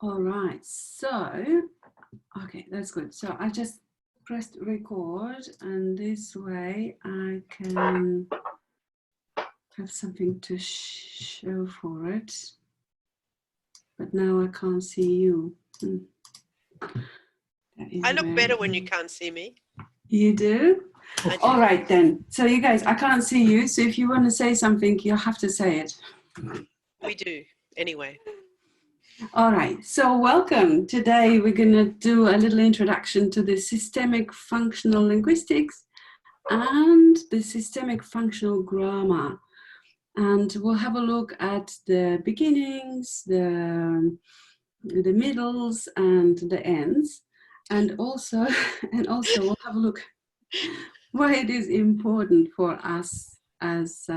All right, so, okay, that's good. So I just pressed record, and this way I can have something to show for it. But now I can't see you. I look better when you can't see me. You do? All right then. So you guys, I can't see you. So if you want to say something, you'll have to say it. We do, anyway. All right. So welcome. Today we're going to do a little introduction to the Systemic Functional Linguistics and the Systemic Functional Grammar. And we'll have a look at the beginnings, the middles, and the ends. And also we'll have a look why it is important for us as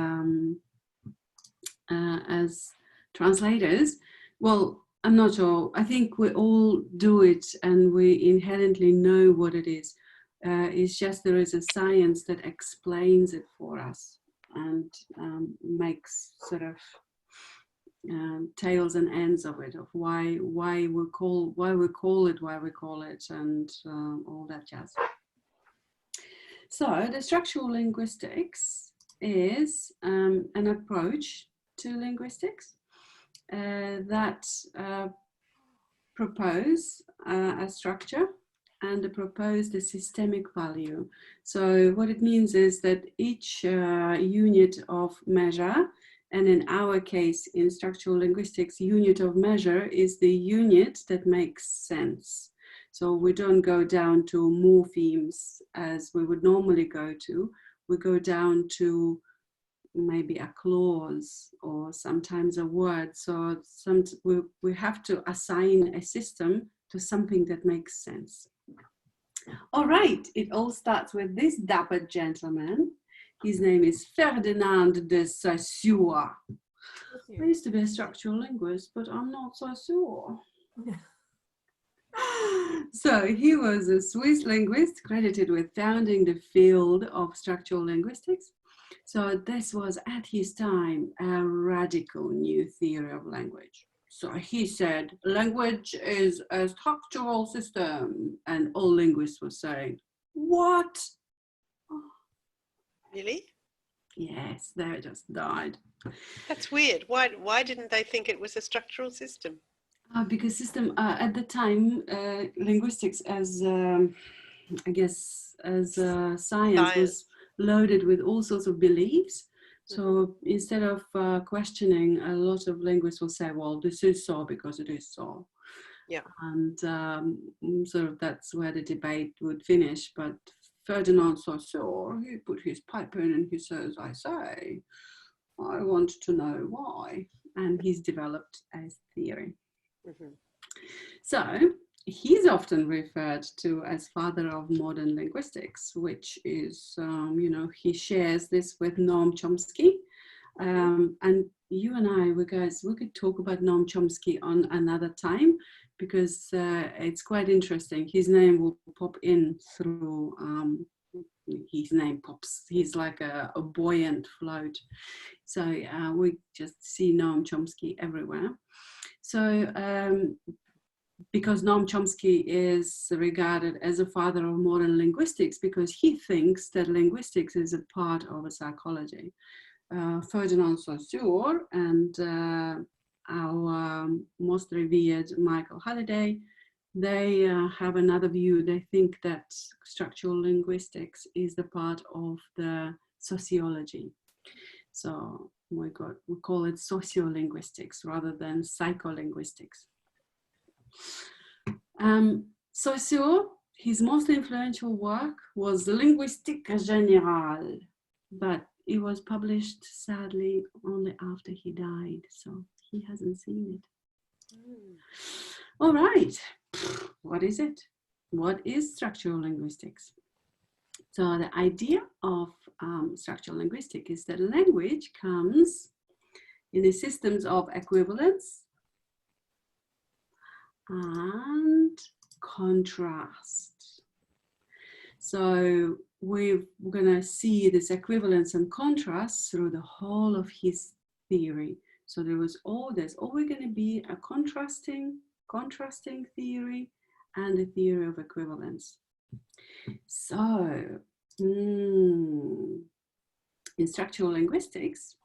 translators. Well, I'm not sure. I think we all do it and we inherently know what it is. It's just there is a science that explains it for us and makes sort of tails and ends of it, of why we call it, and all that jazz. So the structural linguistics is an approach to linguistics that propose a structure and propose the systemic value. So what it means is that each unit of measure, and in our case in structural linguistics, unit of measure is the unit that makes sense. So we don't go down to morphemes as we would normally go to. We go down to maybe a clause or sometimes a word. So we have to assign a system to something that makes sense. All right, it all starts with this dapper gentleman. His name is Ferdinand de Saussure. I used to be a structural linguist, but I'm not so sure. So he was a Swiss linguist credited with founding the field of structural linguistics. So this was at his time a radical new theory of language. So he said, language is a structural system, and all linguists were saying, what? Really? Yes, they just died. That's weird. Why didn't they think it was a structural system? Because system at the time, linguistics as I guess as science was loaded with all sorts of beliefs. So instead of questioning, a lot of linguists will say, well, this is so because it is so. Yeah. And sort of that's where the debate would finish. But Ferdinand Saussure, he put his pipe in and he says, I say, I want to know why. And he's developed a theory. So he's often referred to as father of modern linguistics, which is, you know, he shares this with Noam Chomsky. And you and I, we could talk about Noam Chomsky on another time because it's quite interesting. His name will pop in through, his name pops, he's like a buoyant float. So we just see Noam Chomsky everywhere. So because Noam Chomsky is regarded as a father of modern linguistics because he thinks that linguistics is a part of a psychology. Ferdinand Saussure and our most revered Michael Halliday, they have another view. They think that structural linguistics is the part of the sociology. So we call it sociolinguistics rather than psycholinguistics. Saussure, his most influential work was Linguistique Générale, but it was published sadly only after he died, so he hasn't seen it. All right, what is it? What is structural linguistics? So the idea of structural linguistics is that language comes in the systems of equivalence and contrast. So we're going to see this equivalence and contrast through the whole of his theory. So there's always going to be a contrasting contrasting theory, and the theory of equivalence. So, in structural linguistics,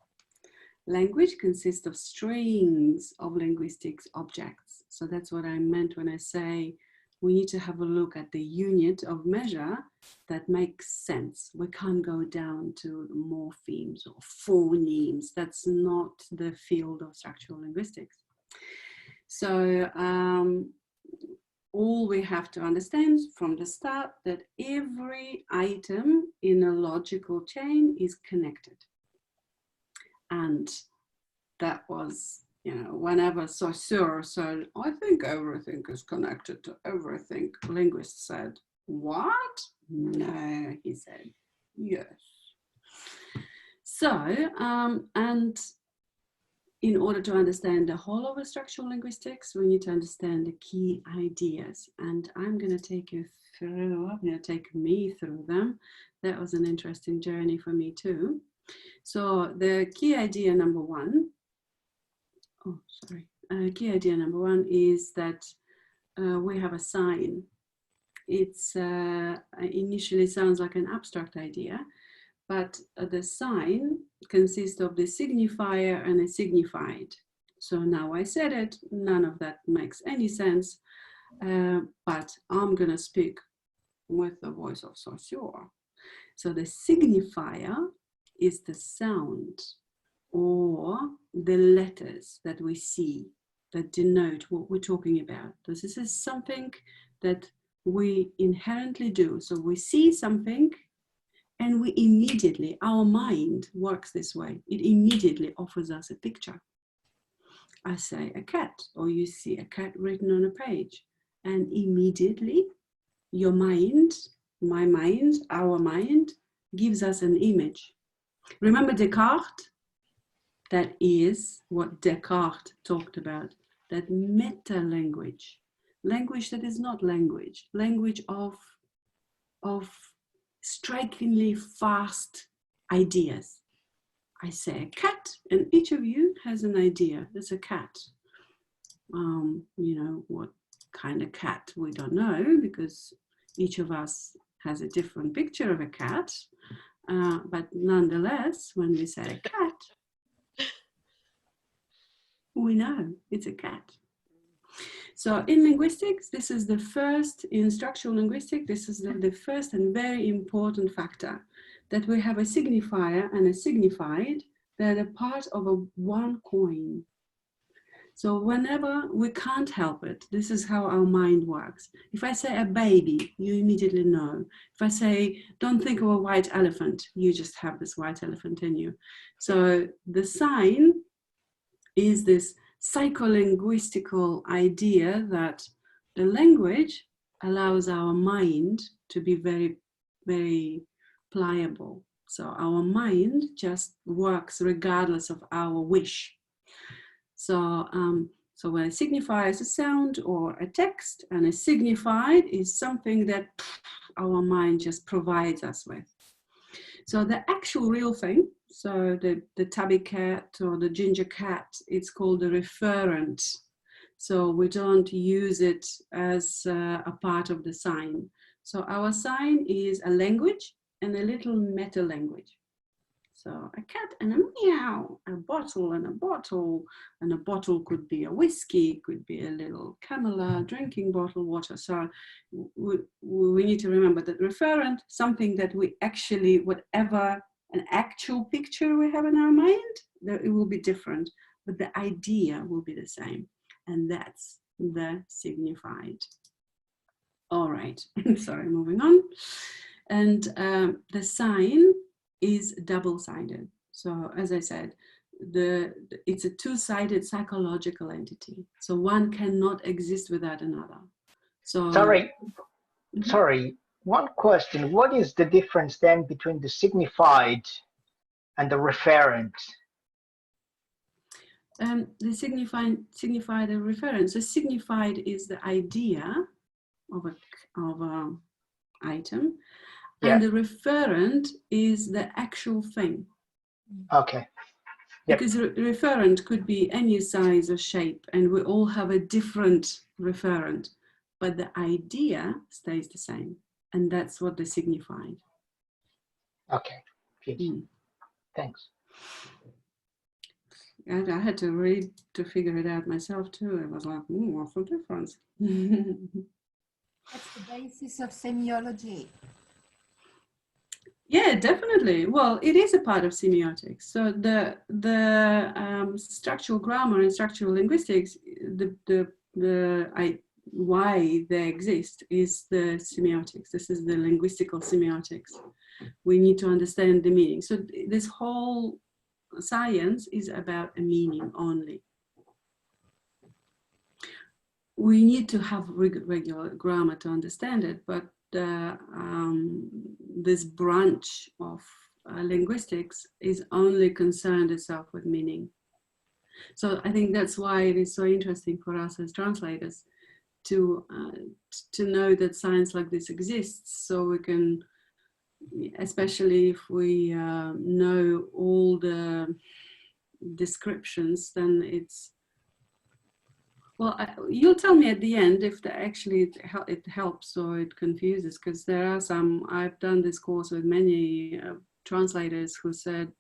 language consists of strings of linguistics objects. So that's what I meant when I say we need to have a look at the unit of measure that makes sense. We can't go down to morphemes or phonemes. That's not the field of structural linguistics. So all we have to understand from the start that every item in a logical chain is connected. And that was, you know, whenever Saussure said, I think everything is connected to everything, linguists said, what? No, he said, yes. So, and in order to understand the whole of structural linguistics, we need to understand the key ideas. And I'm going to take you through, I'm going to take me through them. That was an interesting journey for me too. So the key idea number one, key idea number one is that we have a sign. It's initially sounds like an abstract idea, but the sign consists of the signifier and a signified. So now I said it, none of that makes any sense, but I'm gonna speak with the voice of Saussure. So the signifier is the sound or the letters that we see that denote what we're talking about. So this is something that we inherently do. So we see something and we immediately, our mind works this way. It immediately offers us a picture. I say a cat, or you see a cat written on a page, and immediately your mind, my mind, our mind, gives us an image. Remember Descartes? That is what Descartes talked about, that meta-language, language that is not language, language of strikingly fast ideas. I say a cat, and each of you has an idea. There's a cat. You know, what kind of cat, we don't know, because each of us has a different picture of a cat. But nonetheless, when we say a cat, we know it's a cat. So in linguistics, this is the first, in structural linguistics, this is the first and very important factor, that we have a signifier and a signified that are part of a one coin. So whenever we can't help it, this is how our mind works. If I say a baby, you immediately know. If I say, don't think of a white elephant, you just have this white elephant in you. So the sign is this psycholinguistical idea that the language allows our mind to be very, very pliable. So our mind just works regardless of our wish. So, so when a signifier is a sound or a text, and a signified is something that our mind just provides us with. So the actual real thing, so the tabby cat or the ginger cat, it's called the referent. So we don't use it as a part of the sign. So our sign is a language and a little meta language. So a cat and a meow, a bottle and a bottle could be a whiskey, could be a little Camilla drinking bottle water. So we need to remember that referent, something that we actually, whatever an actual picture we have in our mind, it will be different, but the idea will be the same. And that's the signified. All right, sorry, moving on. And the sign is double-sided. So as I said, it's a two-sided psychological entity. So one cannot exist without another. So sorry, one question. What is the difference then between the signified and the referent? The signified and referent. So signified is the idea of a item. Yeah. And the referent is the actual thing. Okay. Yep. Because referent could be any size or shape, and we all have a different referent, but the idea stays the same, and that's what they signified. Okay, good. Thanks. I had to read to figure it out myself too. It was like, what's the difference? That's the basis of semiology. Yeah, definitely. Well, it is a part of semiotics. So the structural grammar and structural linguistics, why they exist is the semiotics. This is the linguistical semiotics. We need to understand the meaning. So this whole science is about a meaning only. We need to have regular grammar to understand it, but this branch of linguistics is only concerned itself with meaning. So I think that's why it is so interesting for us as translators to know that science like this exists, so we can, especially if we know all the descriptions, then it's, well, you'll tell me at the end if it helps or it confuses, because there are some, I've done this course with many translators who said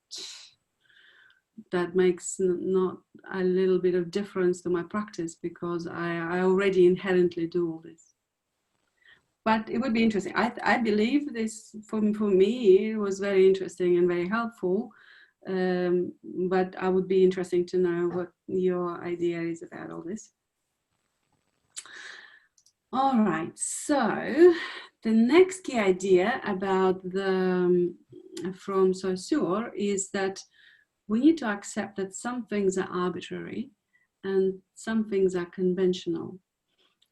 that makes not a little bit of difference to my practice because I already inherently do all this. But it would be interesting. I believe this, for me, it was very interesting and very helpful. But I would be interesting to know what your idea is about all this. All right, so the next key idea about the from Saussure is that we need to accept that some things are arbitrary and some things are conventional.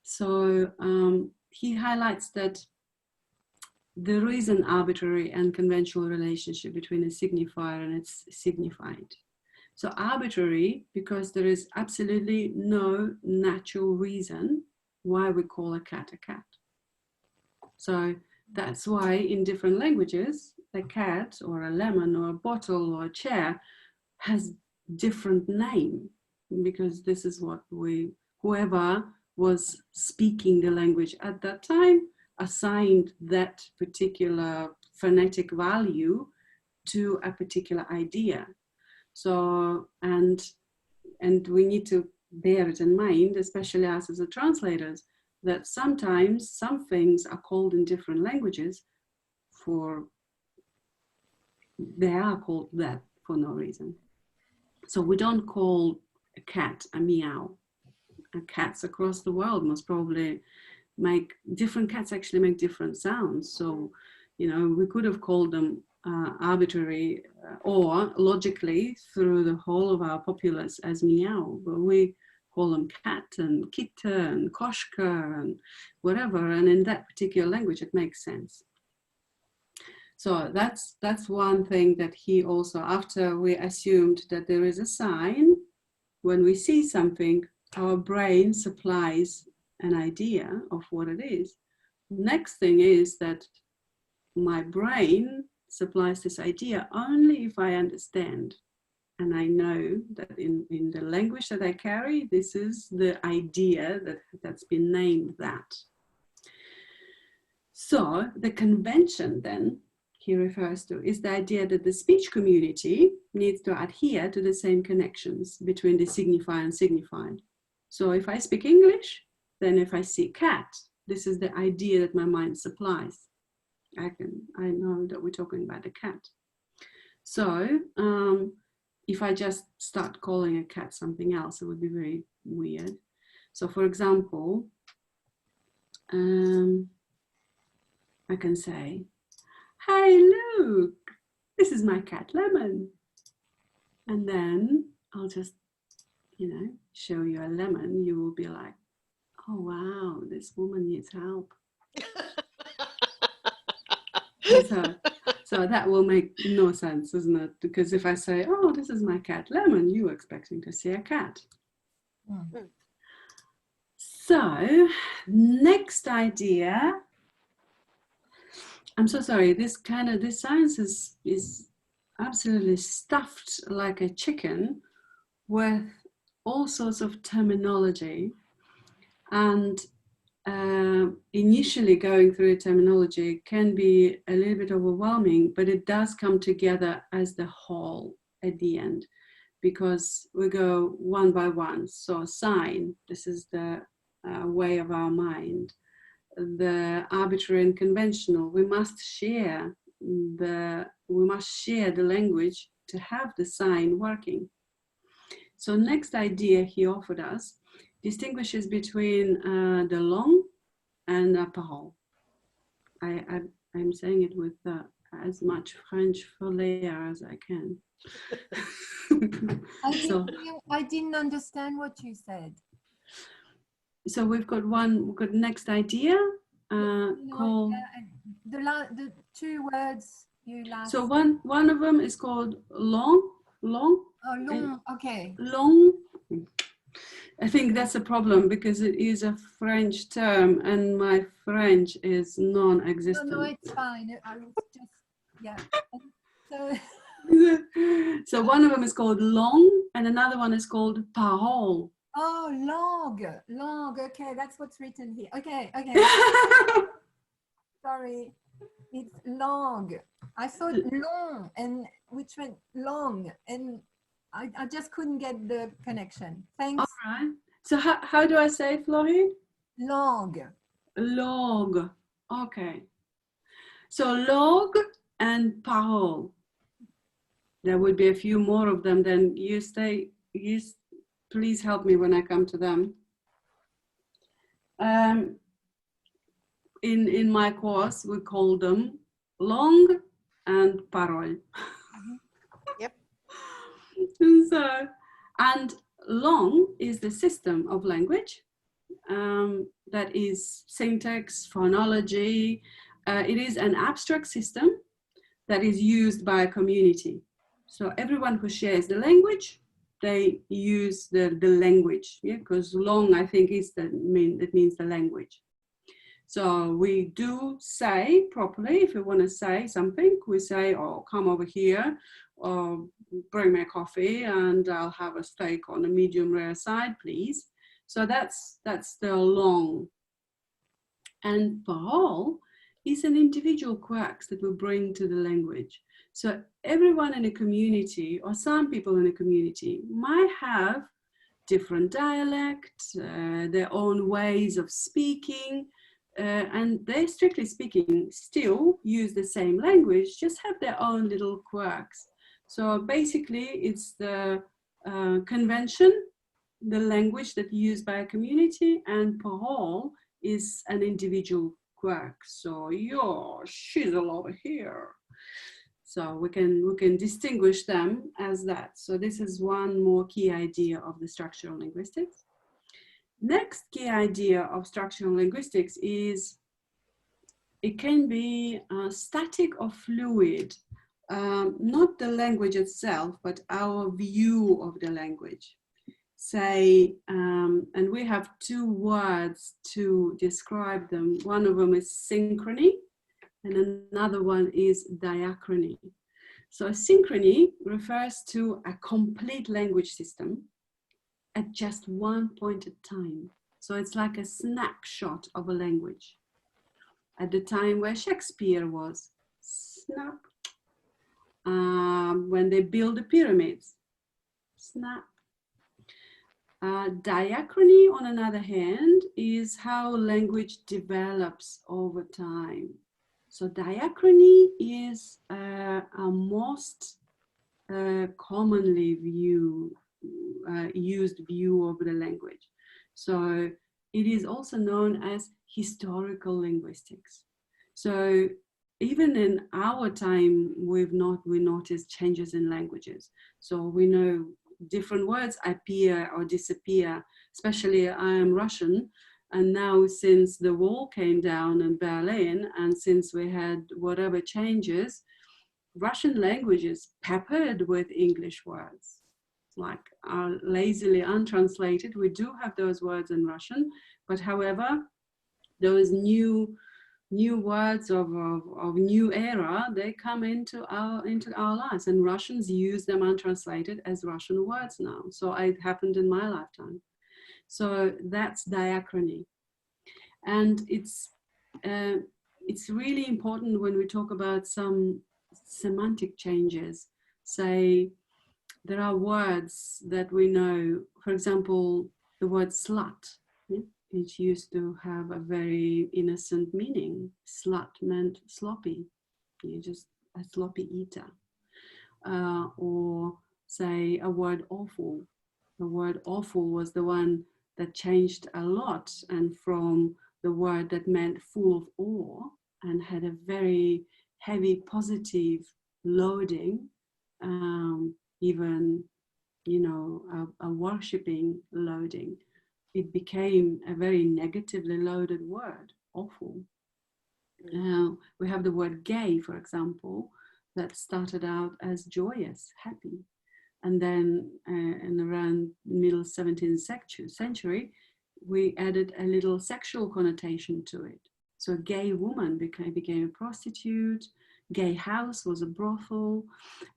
So he highlights that there is an arbitrary and conventional relationship between a signifier and its signified. So arbitrary because there is absolutely no natural reason why we call a cat a cat. So that's why in different languages, a cat or a lemon or a bottle or a chair has different name, because this is what whoever was speaking the language at that time assigned that particular phonetic value to a particular idea. So, and we need to bear it in mind, especially us as translators, that sometimes some things are called in different languages they are called that for no reason. So we don't call a cat a meow. Cats across the world must probably different cats actually make different sounds. So, you know, we could have called them arbitrary or logically through the whole of our populace as meow, but we call them cat and kitta and koshka and whatever, and in that particular language it makes sense. So that's one thing that he also, after we assumed that there is a sign, when we see something, our brain supplies an idea of what it is. Next thing is that my brain supplies this idea only if I understand. And I know that in the language that I carry, this is the idea that's been named that. So the convention then he refers to is the idea that the speech community needs to adhere to the same connections between the signifier and signified. So if I speak English, then if I see cat, this is the idea that my mind supplies. I know that we're talking about a cat. So if I just start calling a cat something else, it would be very weird. So for example, I can say, "Hey, look, this is my cat Lemon." And then I'll just, show you a lemon. You will be like, "Oh, wow, this woman needs help." So that will make no sense, isn't it? Because if I say, "Oh, this is my cat Lemon," you're expecting to see a cat. Mm. So next idea. I'm so sorry. This science is absolutely stuffed like a chicken with all sorts of terminology. And initially going through terminology can be a little bit overwhelming, but it does come together as the whole at the end, because we go one by one. So sign, this is the way of our mind. The arbitrary and conventional, we must share the language to have the sign working. So next idea he offered us distinguishes between the langue and la parole. I'm saying it with as much French flair as I can. I didn't understand what you said. So we've got next idea called. The two words you last. So one of them is called long. Oh, long. Okay. Long. I think that's a problem because it is a French term and my French is non-existent. No, it's fine. I was just, yeah. So, so one of them is called long and another one is called parole. oh, long. Okay, that's what's written here. Okay. Sorry, it's long. I thought long, and which went long, and I just couldn't get the connection. Thanks. All right. So how do I say it, Florie? Log. Log. Okay. So log and parole. There would be a few more of them. Then please help me when I come to them. In my course, we call them long and parole. Yep. So, and long is the system of language that is syntax, phonology. It is an abstract system that is used by a community. So everyone who shares the language, they use the language, yeah, because long, I think, that means the language. So we do say properly, if we want to say something, we say, oh, come over here, or bring me a coffee and I'll have a steak on a medium rare side, please. So that's the long. And parole is an individual quirks that we bring to the language. So everyone in a community, or some people in a community, might have different dialects, their own ways of speaking, and they, strictly speaking, still use the same language, just have their own little quirks. So basically, it's the convention, the language that used by a community, and parole is an individual quirk. So your shizzle over here. So we can distinguish them as that. So this is one more key idea of the structural linguistics. Next key idea of structural linguistics is it can be static or fluid. Not the language itself, but our view of the language. Say, and we have two words to describe them. One of them is synchrony, and another one is diachrony. So synchrony refers to a complete language system at just one point in time. So it's like a snapshot of a language. At the time where Shakespeare was, snap. When they build the pyramids, snap. Diachrony, on another hand, is how language develops over time. So diachrony is a most commonly used view of the language. So it is also known as historical linguistics. So even in our time, we noticed changes in languages. So we know different words appear or disappear, especially I am Russian. And now since the wall came down in Berlin and since we had whatever changes, Russian language is peppered with English words, like are lazily untranslated. We do have those words in Russian, but however, those new new words of new era, they come into our lives, and Russians use them untranslated as Russian words now. So it happened in my lifetime. So that's diachrony, and it's really important when we talk about some semantic changes. Say there are words that we know, for example, the word slut. It used to have a very innocent meaning. Slut meant sloppy. You're just a sloppy eater. Or say a word awful. The word awful was the one that changed a lot, and from the word that meant full of awe and had a very heavy positive loading, even, you know, a worshipping loading. It became a very negatively loaded word, awful. We have the word gay, for example, that started out as joyous, happy. And then in around middle 17th century, we added a little sexual connotation to it. So gay woman became a prostitute, gay house was a brothel.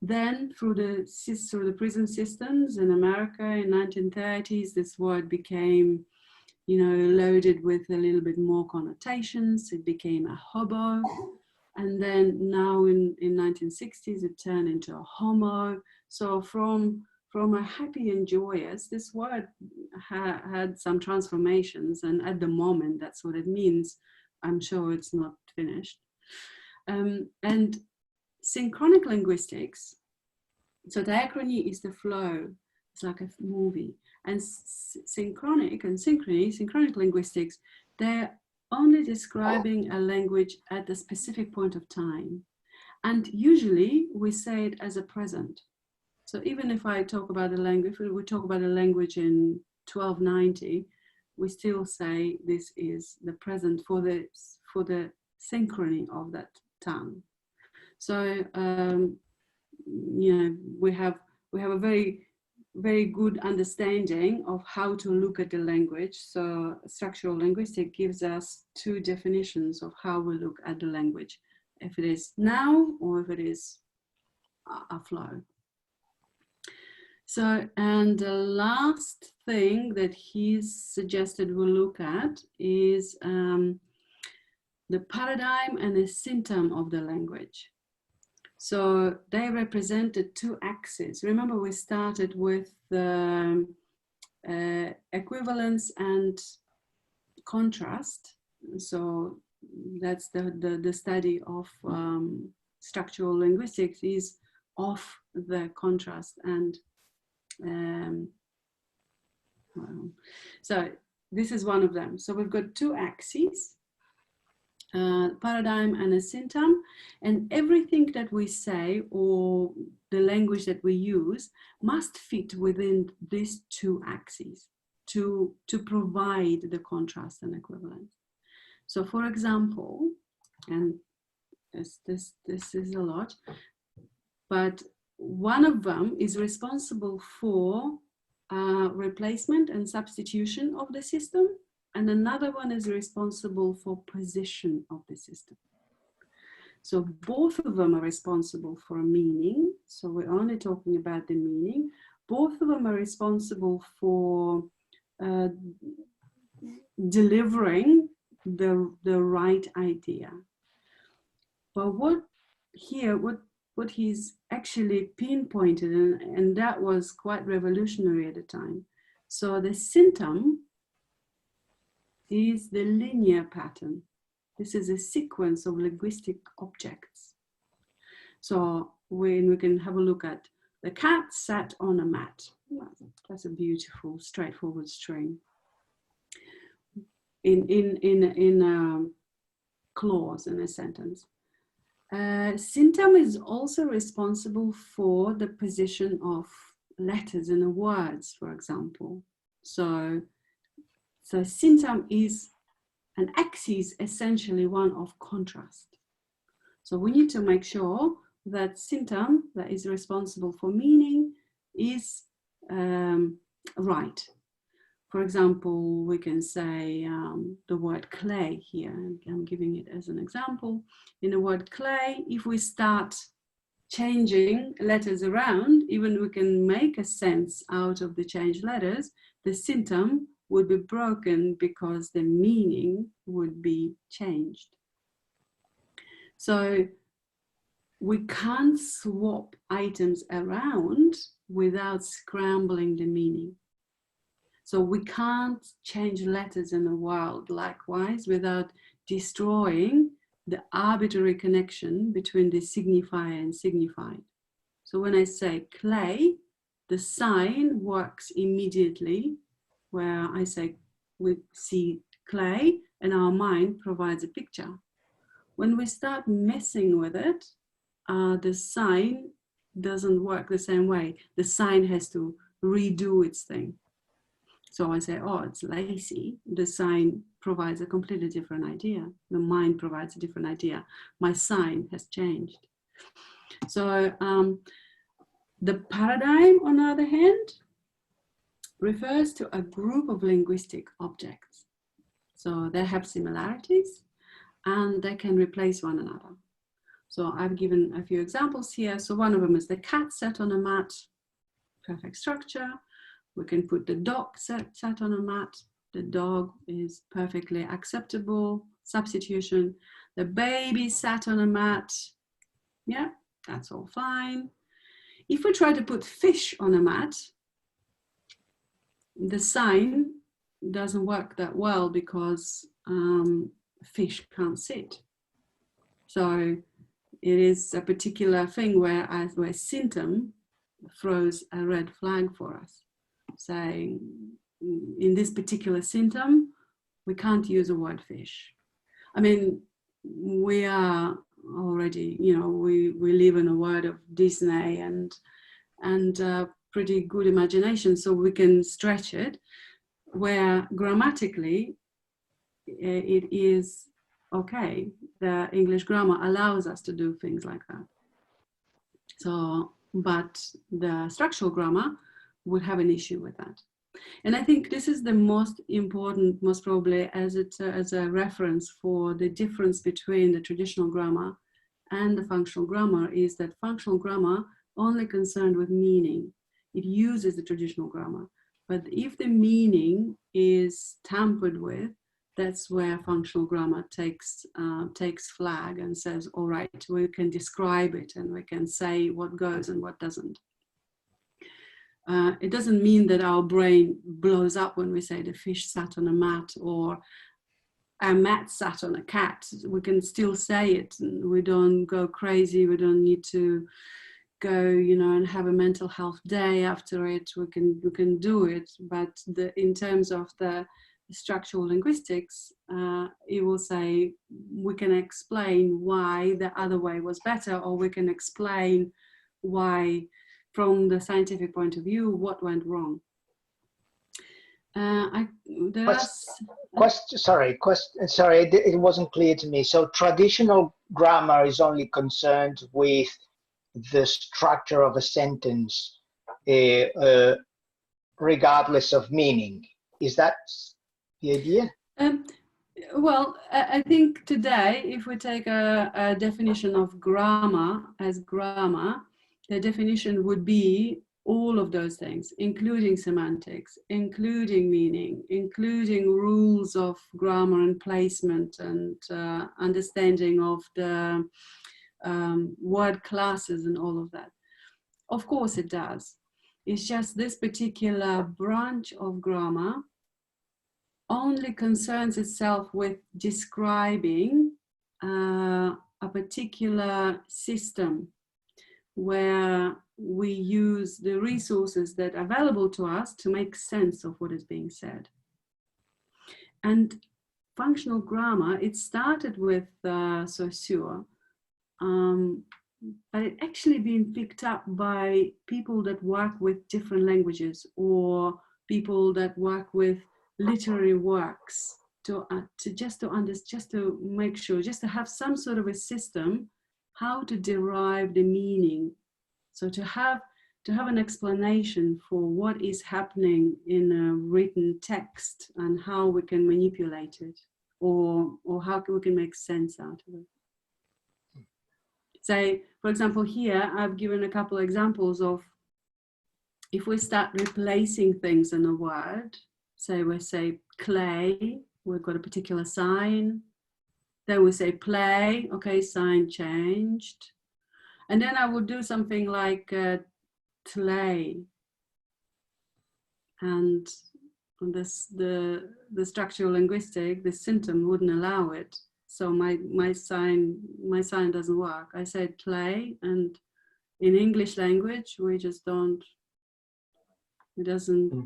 Then through the prison systems in America in 1930s, this word became, you know, loaded with a little bit more connotations. It became a hobo. And then now in 1960s, it turned into a homo. So from a happy and joyous, this word had some transformations, and at the moment, that's what it means. I'm sure it's not finished. And synchronic linguistics, so diachrony is the flow, it's like a movie. And synchronic linguistics, they're only describing a language at a specific point of time. And usually we say it as a present. So even if I talk about a language, if we talk about a language in 1290, we still say this is the present for the synchrony of that tongue. So you know, we have a very, very good understanding of how to look at the language. So structural linguistics gives us two definitions of how we look at the language, if it is now or if it is a flow. So, and the last thing that he's suggested we'll look at is the paradigm and the symptom of the language. So they represent the two axes. Remember, we started with the equivalence and contrast. So that's the study of structural linguistics is of the contrast and so this is one of them. So we've got two axes, paradigm and a symptom, and everything that we say or the language that we use must fit within these two axes to provide the contrast and equivalence. So for example, and this is a lot, but one of them is responsible for replacement and substitution of the system, and another one is responsible for position of the system. So both of them are responsible for meaning. So we're only talking about the meaning. Both of them are responsible for delivering the right idea. But what he's actually pinpointed, and that was quite revolutionary at the time. So the symptom is the linear pattern. This is a sequence of linguistic objects. So when we can have a look at the cat sat on a mat. That's a beautiful, straightforward string. In a clause in a sentence. Symptom is also responsible for the position of letters in the words, for example. So symptom is an axis, essentially one of contrast. So we need to make sure that symptom that is responsible for meaning is right. For example, we can say the word clay here. I'm giving it as an example. In the word clay, if we start changing letters around, even we can make a sense out of the changed letters, the symptom would be broken because the meaning would be changed. So we can't swap items around without scrambling the meaning. So we can't change letters in the world likewise without destroying the arbitrary connection between the signifier and signified. So when I say clay, the sign works immediately, where I say we see clay and our mind provides a picture. When we start messing with it, the sign doesn't work the same way. The sign has to redo its thing. So I say, oh, it's lazy. The sign provides a completely different idea. The mind provides a different idea. My sign has changed. So the paradigm, on the other hand, refers to a group of linguistic objects. So they have similarities and they can replace one another. So I've given a few examples here. So one of them is the cat sat on a mat, perfect structure. We can put the dog sat on a mat. The dog is perfectly acceptable substitution. The baby sat on a mat. Yeah, that's all fine. If we try to put fish on a mat, the sign doesn't work that well because fish can't sit. So it is a particular thing where symptom throws a red flag for us, saying in this particular symptom, we can't use the word fish. I mean, we are already, we live in a world of Disney and pretty good imagination, so we can stretch it, where grammatically it is okay. The English grammar allows us to do things like that. So, but the structural grammar would have an issue with that. And I think this is the most important, most probably as a reference for the difference between the traditional grammar and the functional grammar, is that functional grammar only concerned with meaning. It uses the traditional grammar. But if the meaning is tampered with, that's where functional grammar takes flag and says, all right, we can describe it and we can say what goes and what doesn't. It doesn't mean that our brain blows up when we say the fish sat on a mat or a mat sat on a cat. We can still say it and we don't go crazy. We don't need to go, and have a mental health day after it. We can do it. But in terms of the structural linguistics, it will say we can explain why the other way was better, or we can explain why, from the scientific point of view, what went wrong. Sorry, it wasn't clear to me. So traditional grammar is only concerned with the structure of a sentence, regardless of meaning. Is that the idea? Well, I think today, if we take a definition of grammar as grammar, the definition would be all of those things, including semantics, including meaning, including rules of grammar and placement and understanding of the word classes and all of that. Of course it does. It's just this particular branch of grammar only concerns itself with describing a particular system where we use the resources that are available to us to make sense of what is being said. And functional grammar, it started with Saussure, but it actually been picked up by people that work with different languages or people that work with literary works to make sure, just to have some sort of a system how to derive the meaning. So to have to have an explanation for what is happening in a written text and how we can manipulate it, or how we can make sense out of it. Say, for example, here I've given a couple of examples of if we start replacing things in a word. Say we say clay, we've got a particular sign. Then we say play, okay, sign changed. And then I would do something like tlay. And this, the structural linguistic, the symptom wouldn't allow it. So my sign doesn't work. I said play, and in English language, we just don't, it doesn't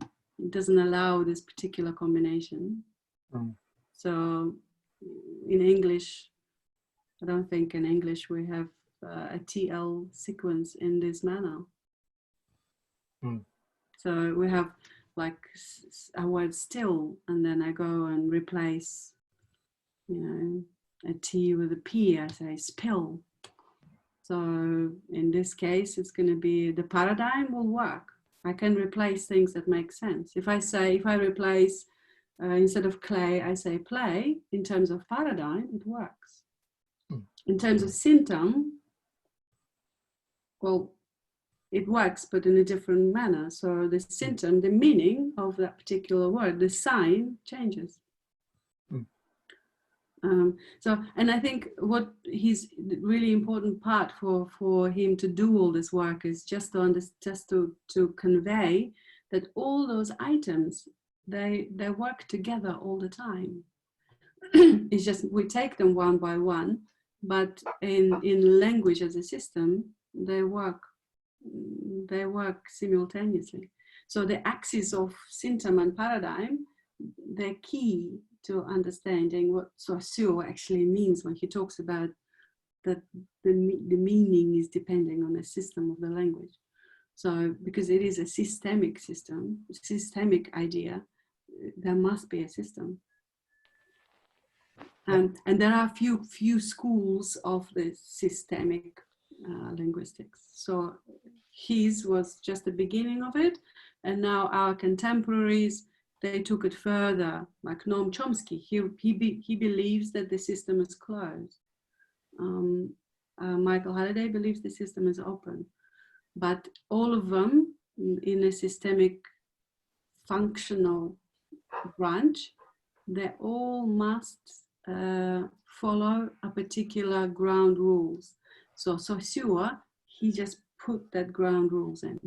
allow this particular combination. So in English, I don't think in English we have a TL sequence in this manner. So we have like a word still, and then I go and replace, you know, a T with a P, I say spill. So in this case, it's going to be, the paradigm will work. I can replace things that make sense. If I replace, instead of clay, I say play, in terms of paradigm, it works. In terms of symptom, well, it works, but in a different manner. So the symptom, the meaning of that particular word, the sign changes. And I think what his really important part for him to do all this work is just to convey that all those items, they work together all the time. It's just we take them one by one, but in language as a system, they work simultaneously. So the axis of symptom and paradigm, they're key to understanding what Saussure actually means when he talks about that the meaning is depending on the system of the language. So because it is a systemic system, systemic idea, there must be a system. And there are few schools of the systemic linguistics. So his was just the beginning of it, and now our contemporaries, they took it further, like Noam Chomsky. He believes that the system is closed. Michael Halliday believes the system is open. But all of them in a systemic functional branch, they all must follow a particular ground rules. So Saussure, he just put that ground rules in.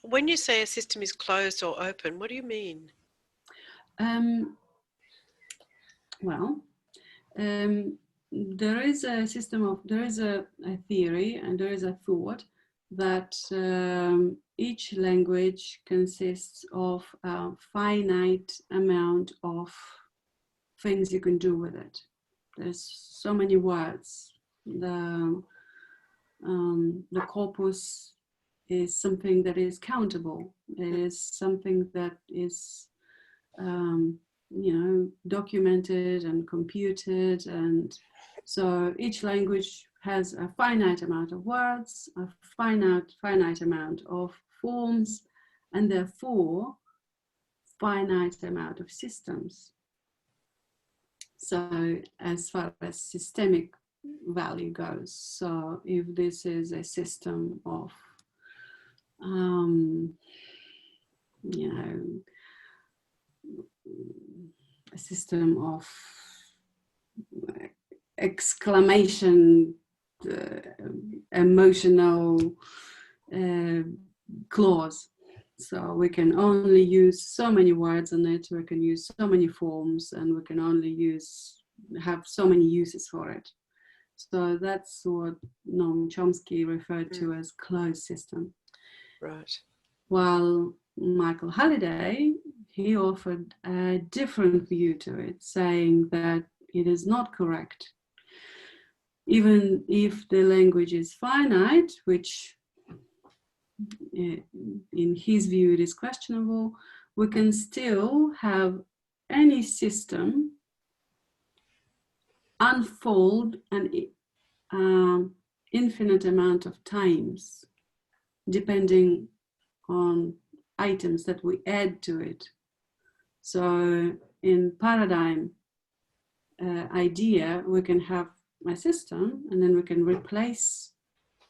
When you say a system is closed or open, what do you mean? There is a theory and there is a thought that each language consists of a finite amount of things you can do with it. There's so many words. The corpus is something that is countable. It is something that is, documented and computed, and so each language has a finite amount of words, a finite amount of forms, and therefore finite amount of systems. So as far as systemic value goes, so if this is a system of a system of exclamation, emotional clause. So we can only use so many words in it, we can use so many forms, and we can only have so many uses for it. So that's what Noam Chomsky referred to as closed system. Right. While Michael Halliday, he offered a different view to it, saying that it is not correct. Even if the language is finite, which in his view it is questionable, we can still have any system unfold and infinite amount of times, depending on items that we add to it. So in paradigm idea, we can have a system, and then we can replace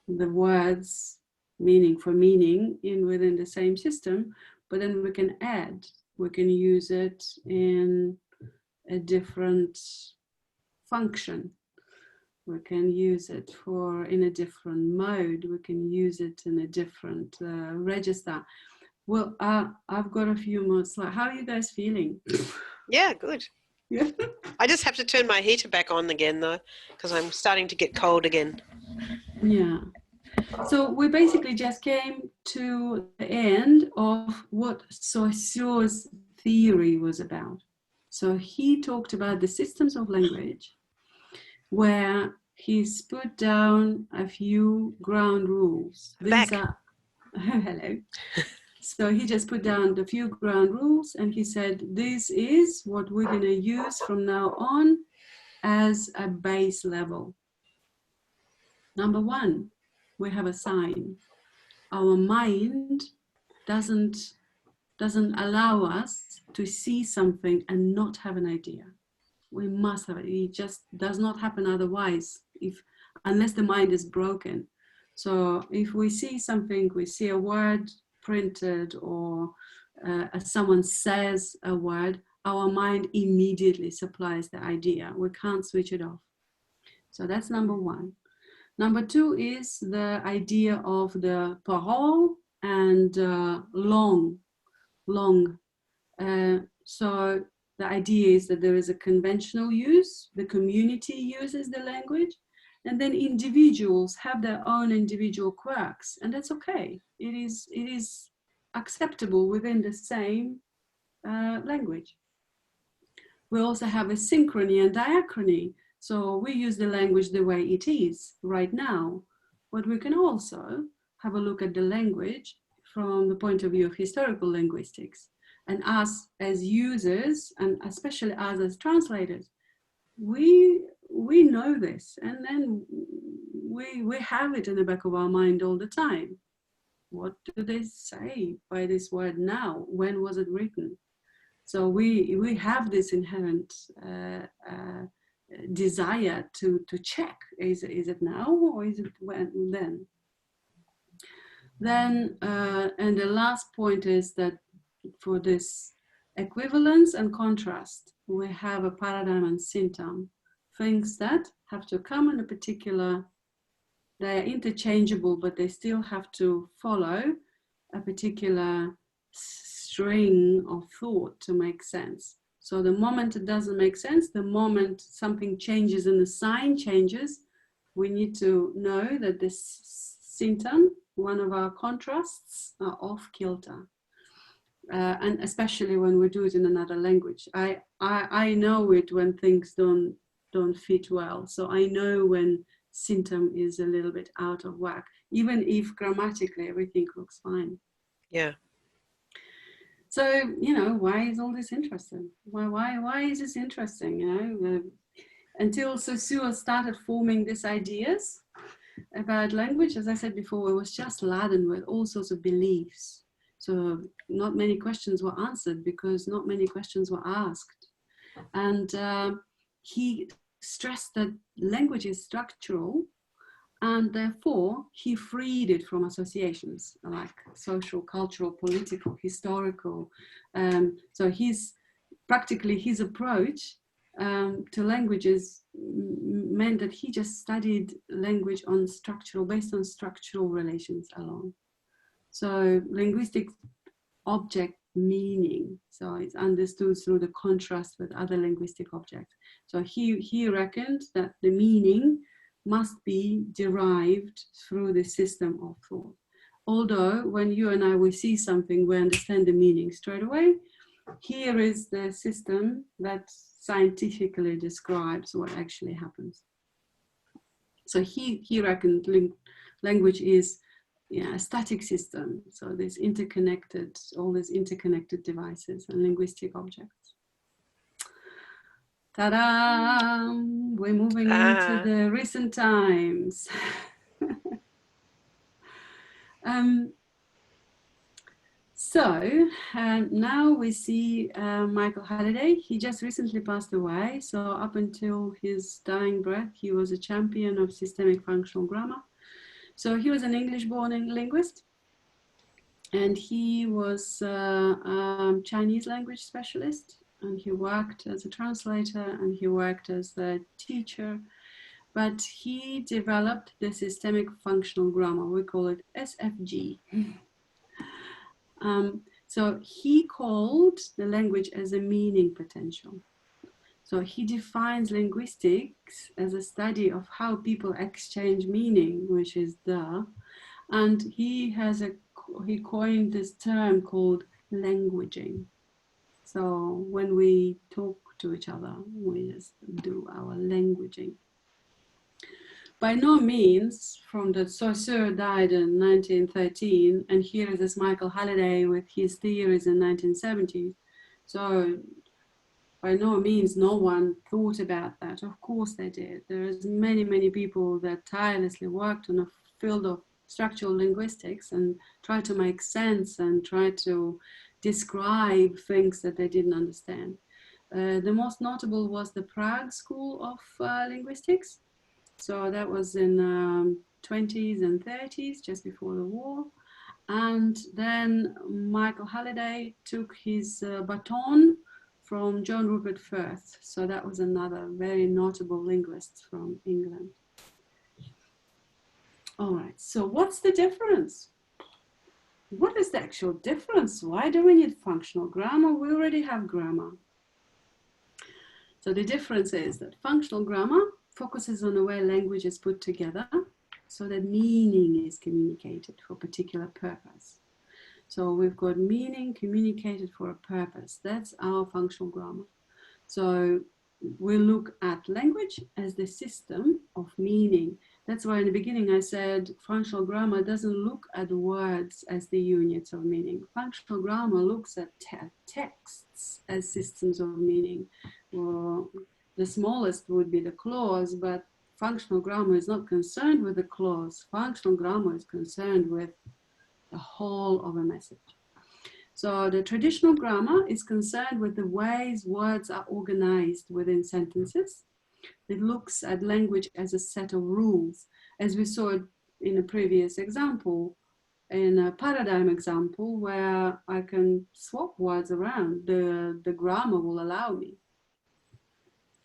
the words meaning for meaning within the same system, but then we can add, we can use it in a different function. We can use it in a different mode. We can use it in a different register. Well, I've got a few more slides. How are you guys feeling? Yeah, good. Yeah. I just have to turn my heater back on again though, because I'm starting to get cold again. Yeah. So we basically just came to the end of what Saussure's theory was about. So he talked about the systems of language, where he's put down a few ground rules. These are hello. So he just put down the few ground rules, and he said, this is what we're going to use from now on as a base level. Number one, we have a sign. Our mind doesn't allow us to see something and not have an idea. We must have it. It just does not happen otherwise, unless the mind is broken. So if we see something, we see a word printed, or someone says a word, our mind immediately supplies the idea. We can't switch it off. So that's number one. Number two is the idea of the parole and long. So the idea is that there is a conventional use, the community uses the language, and then individuals have their own individual quirks, and that's okay. It is acceptable within the same language. We also have a synchrony and diachrony. So we use the language the way it is right now, but we can also have a look at the language from the point of view of historical linguistics. And us as users, and especially us as translators, we know this, and then we have it in the back of our mind all the time. What do they say by this word now? When was it written? So we have this inherent desire to check, is it now or is it then? Then, and the last point is that for this equivalence and contrast, we have a paradigm and symptom, things that have to come in a particular, they are interchangeable, but they still have to follow a particular string of thought to make sense. So the moment it doesn't make sense, the moment something changes and the sign changes, we need to know that this symptom, one of our contrasts, are off kilter. And especially when we do it in another language. I know it when things don't fit well. So I know when symptom is a little bit out of whack, even if grammatically everything looks fine. Yeah. So, you know, why is all this interesting? Why is this interesting? You know, until Saussure started forming these ideas about language, as I said before, it was just laden with all sorts of beliefs. So not many questions were answered because not many questions were asked. And he stressed that language is structural, and therefore he freed it from associations like social, cultural, political, historical. So practically his approach to languages meant that he just studied language based on structural relations alone. So linguistic object meaning, so it's understood through the contrast with other linguistic objects. So he reckoned that the meaning must be derived through the system of thought. Although when you and I will see something, we understand the meaning straight away. Here is the system that scientifically describes what actually happens. So he reckoned language is a static system. So all these interconnected devices and linguistic objects. Ta-da! We're moving into the recent times. Now we see Michael Halliday. He just recently passed away. So up until his dying breath, he was a champion of systemic functional grammar. So he was an English-born linguist, and he was a Chinese language specialist, and he worked as a translator, and he worked as a teacher, but he developed the systemic functional grammar. We call it SFG. So he called the language as a meaning potential. So he defines linguistics as a study of how people exchange meaning, which is and he coined this term called languaging. So when we talk to each other, we just do our languaging. By no means, from the Saussure died in 1913, and here is this Michael Halliday with his theories in 1970s. So by no means no one thought about that. Of course they did. There's many, many people that tirelessly worked on a field of structural linguistics and tried to make sense and try to describe things that they didn't understand. The most notable was the Prague School of Linguistics. So that was in 20s and 30s, just before the war. And then Michael Halliday took his baton from John Rupert Firth. So that was another very notable linguist from England. All right, so what's the difference? What is the actual difference? Why do we need functional grammar? We already have grammar. So the difference is that functional grammar focuses on the way language is put together so that meaning is communicated for a particular purpose. So we've got meaning communicated for a purpose. That's our functional grammar. So we look at language as the system of meaning. That's why in the beginning I said functional grammar doesn't look at words as the units of meaning. Functional grammar looks at texts as systems of meaning. Well, the smallest would be the clause, but functional grammar is not concerned with the clause. Functional grammar is concerned with the whole of a message. So the traditional grammar is concerned with the ways words are organized within sentences. It looks at language as a set of rules, as we saw in a previous example, in a paradigm example where I can swap words around. The grammar will allow me.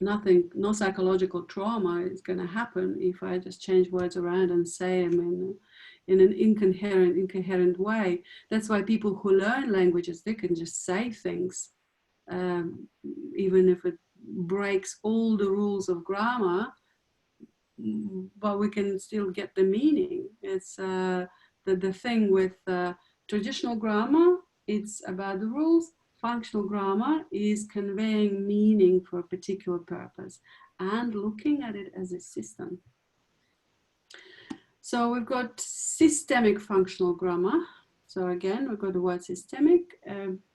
No psychological trauma is going to happen if I just change words around and say them in an incoherent way. That's why people who learn languages, they can just say things, even if it breaks all the rules of grammar, but we can still get the meaning. It's the thing with traditional grammar, it's about the rules. Functional grammar is conveying meaning for a particular purpose and looking at it as a system. So we've got systemic functional grammar. So again, we've got the word systemic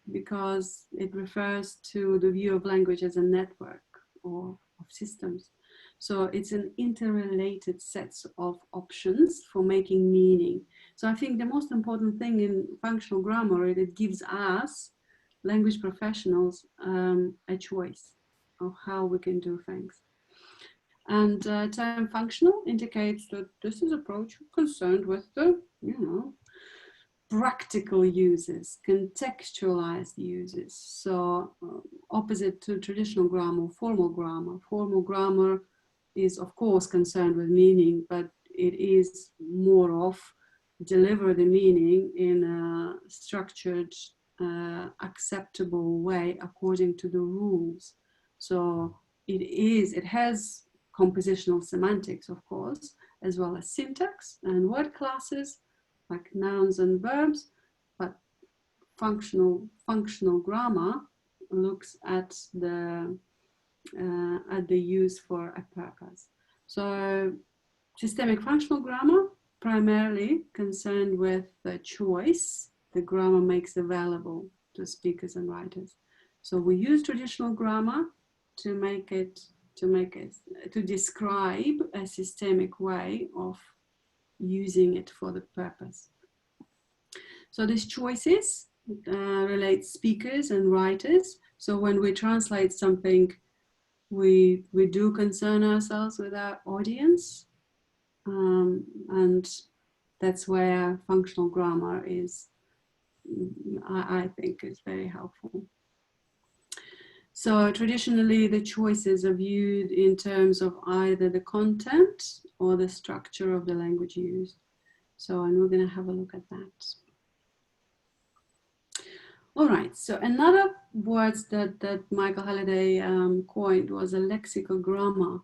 because it refers to the view of language as a network or of systems. So it's an interrelated set of options for making meaning. So I think the most important thing in functional grammar is it gives us, language professionals, a choice of how we can do things. And term functional indicates that this is approach concerned with the, practical uses, contextualized uses. So opposite to traditional grammar, formal grammar. Formal grammar is of course concerned with meaning, but it is more of deliver the meaning in a structured, acceptable way according to the rules. So it has compositional semantics, of course, as well as syntax and word classes like nouns and verbs, but functional grammar looks at the use for a purpose. So systemic functional grammar primarily concerned with the choice the grammar makes available to speakers and writers. So we use traditional grammar to describe a systemic way of using it for the purpose. So these choices relate speakers and writers. So when we translate something, we do concern ourselves with our audience, and that's where functional grammar is, I think, is very helpful. So traditionally, the choices are viewed in terms of either the content or the structure of the language used. So, and we're going to have a look at that. All right, so another word that Michael Halliday coined was a lexical grammar.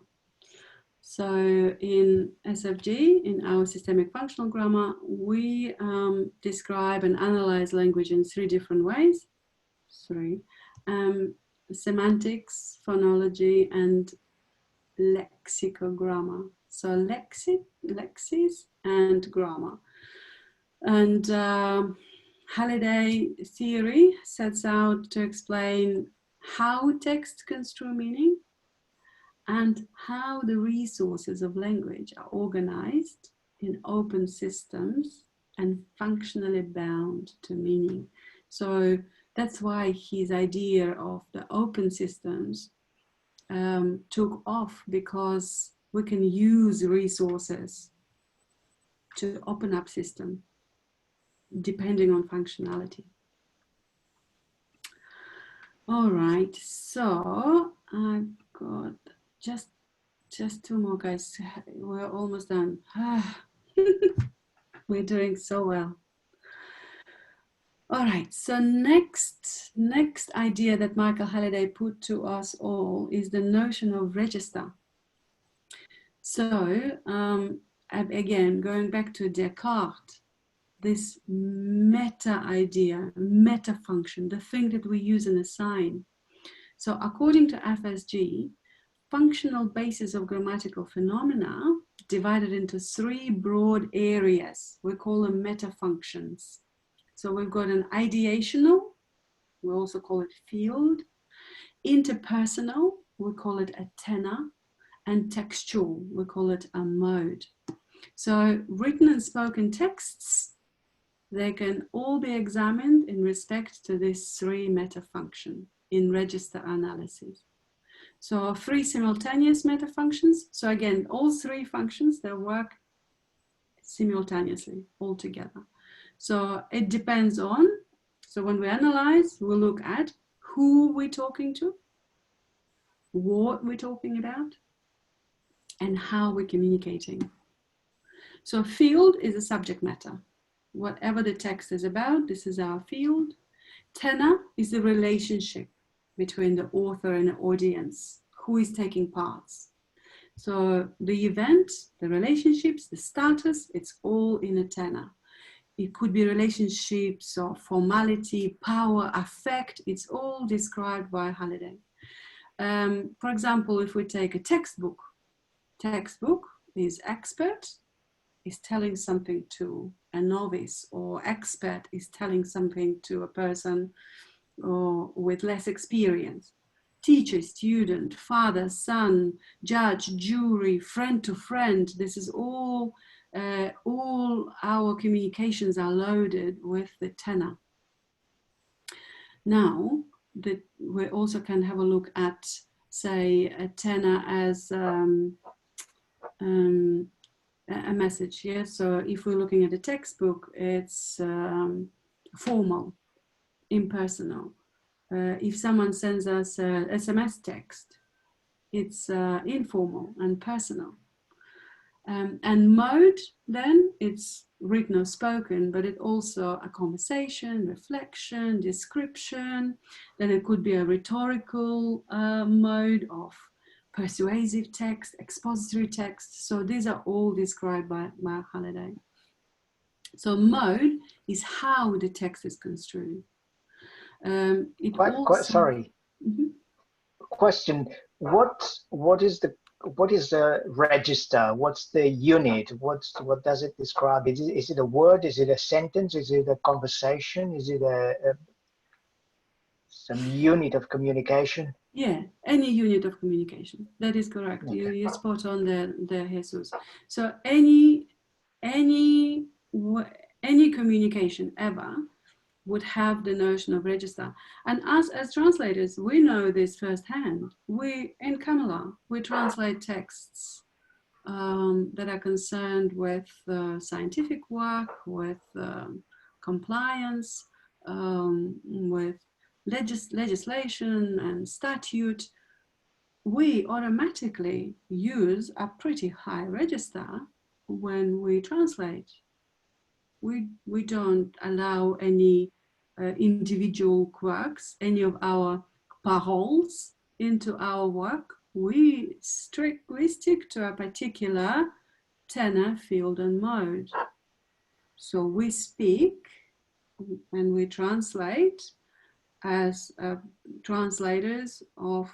So in SFG, in our systemic functional grammar, we describe and analyze language in three different ways. Semantics, phonology, and lexical grammar. So lexis and grammar. And Halliday theory sets out to explain how text construe meaning and how the resources of language are organized in open systems and functionally bound to meaning. So that's why his idea of the open systems took off, because we can use resources to open up system depending on functionality. All right, so I've got just two more, guys. We're almost done. We're doing so well. All right, so next idea that Michael Halliday put to us all is the notion of register. So again, going back to Descartes, this meta idea, meta function, the thing that we use in a sign. So according to FSG, functional basis of grammatical phenomena divided into three broad areas. We call them meta functions. So we've got an ideational, we also call it field, interpersonal, we call it a tenor, and textual, we call it a mode. So written and spoken texts, they can all be examined in respect to these three meta functions in register analysis. So three simultaneous meta functions. So again, all three functions, they work simultaneously all together. So it depends on, so when we analyze, we look at who we're talking to, what we're talking about, and how we're communicating. So field is a subject matter. Whatever the text is about, this is our field. Tenor is the relationship between the author and the audience, who is taking parts. So the event, the relationships, the status, it's all in a tenor. It could be relationships of formality, power, affect. It's all described by Halliday. For example, if we take a textbook is expert, is telling something to a novice, or expert is telling something to a person or with less experience. Teacher, student, father, son, judge, jury, friend to friend. This is all our communications are loaded with the tenor. Now, we also can have a look at, say, a tenor as a message. Yeah? So if we're looking at a textbook, it's formal, impersonal. If someone sends us an SMS text, it's informal and personal. And mode, then, it's written or spoken, but it also a conversation, reflection, description. Then it could be a rhetorical mode of persuasive text, expository text. So these are all described by Halliday. So mode is how the text is construed. Sorry. Mm-hmm. Question: what is the register? What's the unit? What does it describe? Is it a word? Is it a sentence? Is it a conversation? Is it some unit of communication? Yeah, any unit of communication. That is correct. Okay. You spot on there, Jesus. So any communication ever would have the notion of register. And us as translators, we know this firsthand. We, in Kamala, we translate texts that are concerned with scientific work, with compliance, with legislation and statute. We automatically use a pretty high register when we translate. We don't allow any individual quirks, any of our paroles into our work. We strictly stick to a particular tenor, field, and mode. So we speak and we translate as translators of,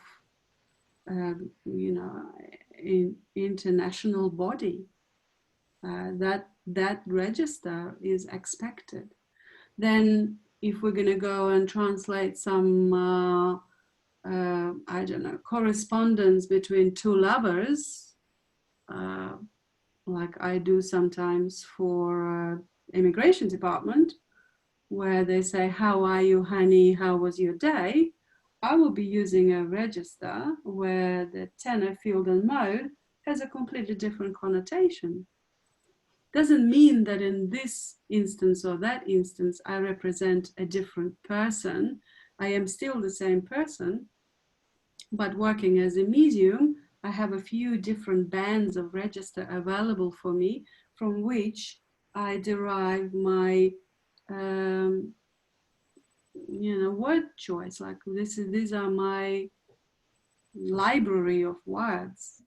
international body. That register is expected. Then if we're going to go and translate some, I don't know, correspondence between two lovers, like I do sometimes for immigration department, where they say, how are you, honey? How was your day? I will be using a register where the tenor, field, and mode has a completely different connotation. Doesn't mean that in this instance or that instance, I represent a different person. I am still the same person, but working as a medium, I have a few different bands of register available for me, from which I derive my, word choice. Like these are my library of words,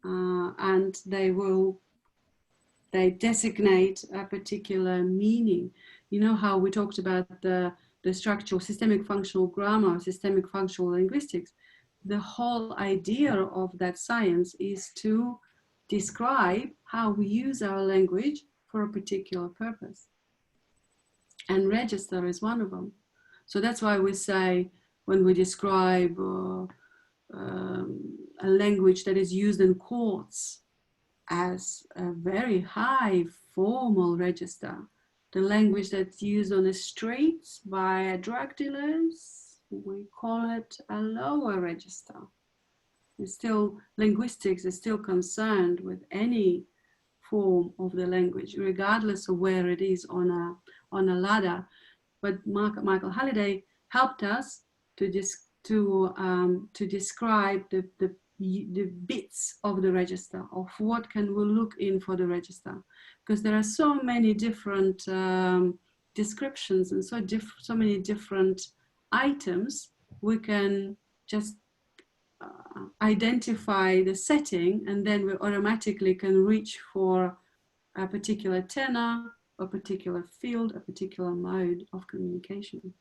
and they designate a particular meaning. You know how we talked about the structural systemic functional grammar, systemic functional linguistics. The whole idea of that science is to describe how we use our language for a particular purpose. And register is one of them. So that's why we say, when we describe a language that is used in courts as a very high formal register, the language that's used on the streets by drug dealers, we call it a lower register. It's still, linguistics is still concerned with any form of the language, regardless of where it is on a ladder. But Michael Halliday helped us to describe the bits of the register, of what can we look in for the register, because there are so many different descriptions and so many different items. We can just identify the setting, and then we automatically can reach for a particular tenor, a particular field, a particular mode of communication.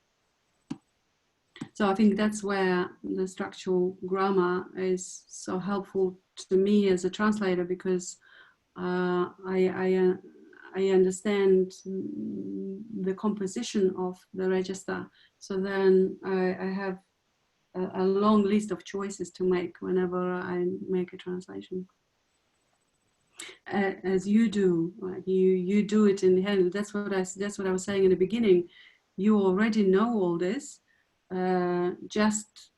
So I think that's where the structural grammar is so helpful to me as a translator, because I understand the composition of the register. So then I have a long list of choices to make whenever I make a translation. As you do, like you do it in the hand. That's what I was saying in the beginning. You already know all this, just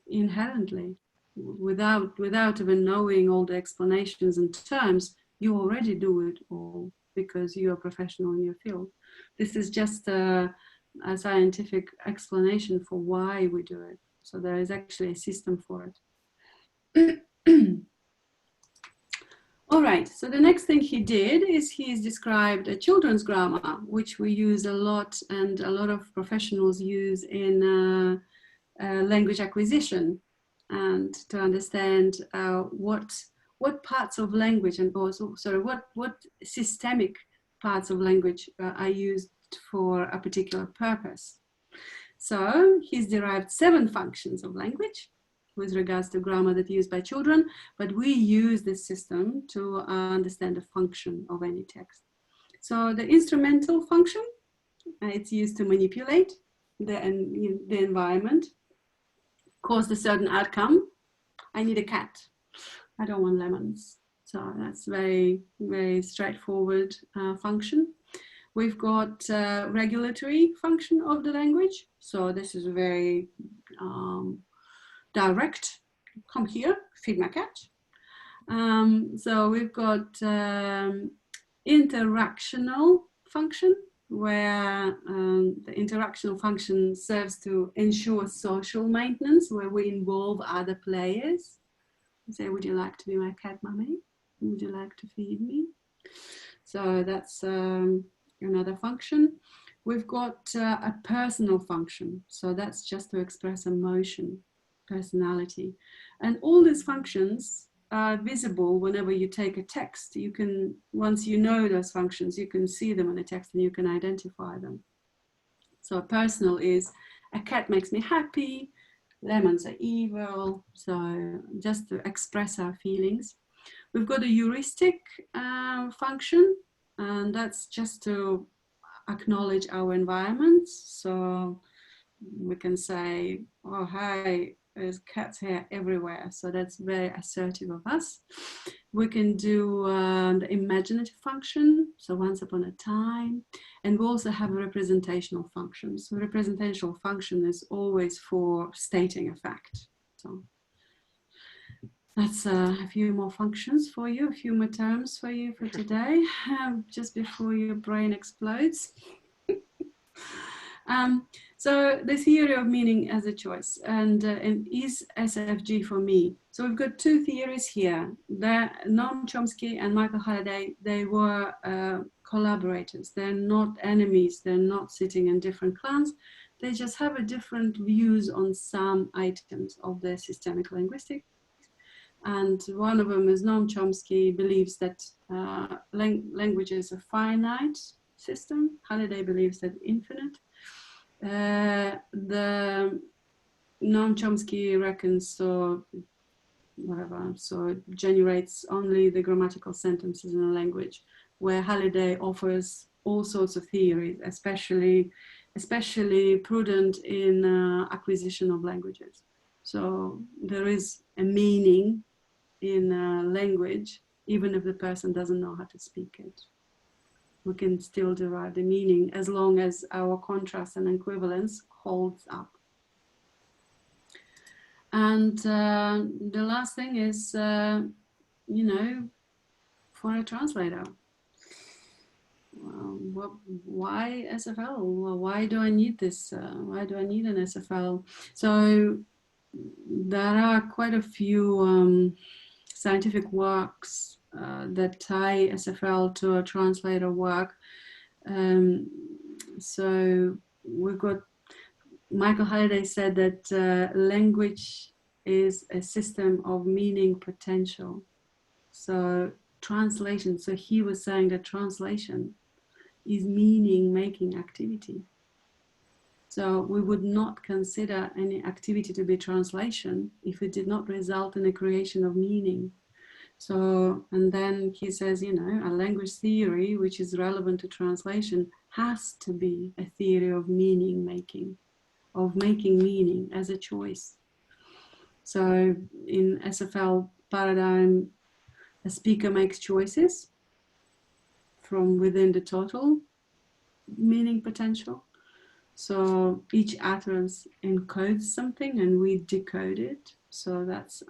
inherently, without even knowing all the explanations and terms. You already do it all because you are professional in your field. This is just a scientific explanation for why we do it. So there is actually a system for it. All right, so the next thing he did is he's described a children's grammar, which we use a lot, and a lot of professionals use in language acquisition, and to understand what parts of language, and also what systemic parts of language are used for a particular purpose. So he's derived 7 functions of language with regards to grammar that are used by children, but we use this system to understand the function of any text. So the instrumental function, it's used to manipulate the environment. caused a certain outcome. I need a cat. I don't want lemons. So that's very, very straightforward function. We've got regulatory function of the language. So this is very direct. Come here, feed my cat. So we've got interactional function, where the interactional function serves to ensure social maintenance, where we involve other players. We say, would you like to be my cat, mummy? Would you like to feed me? So that's another function. We've got a personal function. So that's just to express emotion, personality. And all these functions are visible whenever you take a text. You can, once you know those functions, you can see them in the text and you can identify them. So personal is, a cat makes me happy, lemons are evil. So just to express our feelings. We've got a heuristic function, and that's just to acknowledge our environments. So we can say, oh, hi, there's cats here everywhere. So that's very assertive of us. We can do the imaginative function. So once upon a time. And we also have a representational function. So representational function is always for stating a fact. So that's a few more functions for you, a few more terms for you for today, just before your brain explodes. So the theory of meaning as a choice, and is SFG for me. So we've got two theories here. Noam Chomsky and Michael Halliday, they were collaborators. They're not enemies. They're not sitting in different clans. They just have a different views on some items of the systemic linguistics. And one of them is Noam Chomsky believes that language is a finite system. Halliday believes that infinite. The Noam Chomsky reckons so it generates only the grammatical sentences in a language, where Halliday offers all sorts of theories, especially prudent in acquisition of languages. So there is a meaning in language, even if the person doesn't know how to speak it. We can still derive the meaning as long as our contrast and equivalence holds up. And the last thing is, for a translator, why SFL? Well, why do I need this? Why do I need an SFL? So there are quite a few scientific works that tie SFL to a translator work. So we've got, Michael Halliday said that language is a system of meaning potential. So translation, so he was saying that translation is meaning making activity. So we would not consider any activity to be translation if it did not result in a creation of meaning. So, and then he says, a language theory which is relevant to translation has to be a theory of meaning making, of making meaning as a choice. So in SFL paradigm, a speaker makes choices from within the total meaning potential. So each utterance encodes something and we decode it. So that's